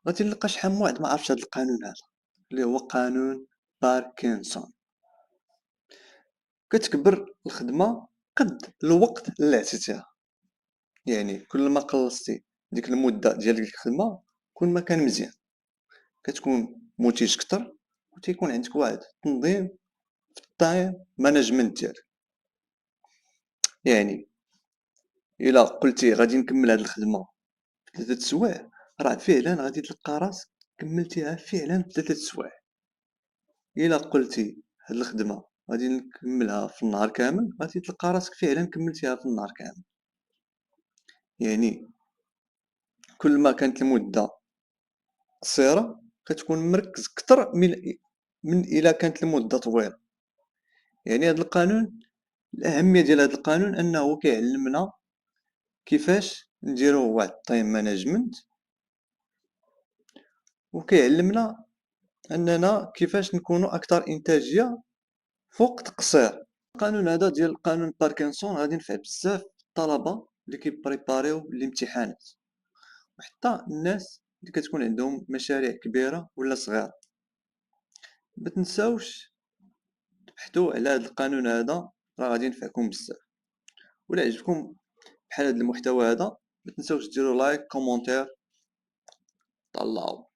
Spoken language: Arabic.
غادي نلقى شحال من واحد ما عرفش هذا القانون هذا اللي هو قانون باركنسون. كتكبر الخدمة قد الوقت اللي عطيتيها، يعني كل ما قلصتي ديك المدة ديال ديك الخدمة كل ما كان مزيان، كتكون منتج كتر وتيكون عندك واحد التنظيم في التايم مانجمنت ديالك. يعني الا قلتي غادي نكمل هاد الخدمة في 3 سوايع، راه فعلا غادي تلقى راسك كملتيها فعلا في 3 سوايع. الا قلتي هاد الخدمة غادي نكملها في النهار كامل، غادي تلقى راسك فعلا كملتيها في النهار كامل. يعني كل ما كانت المدة قصيرة كتكون مركز كتر من الا كانت المدة طويلة. يعني هاد القانون، الأهمية ديال هاد القانون أنه كيعلمنا كيفاش نديرو واحد التايم مانجمنت، وكيعلمنا أننا كيفاش نكونو أكثر إنتاجية في وقت قصير. القانون هذا ديال قانون باركنسون غادي ينفع بزاف الطلبة اللي كيبريباريو الامتحانات، وحتى الناس اللي كتكون عندهم مشاريع كبيرة ولا صغيرة. متنساوش تبحثوا على هذا القانون هذا، راه غادي ينفعكم بزاف. ولا عجبكم بحال هذا المحتوى هذا، ما تنساوش ديروا لايك كومونتير. طلعوا.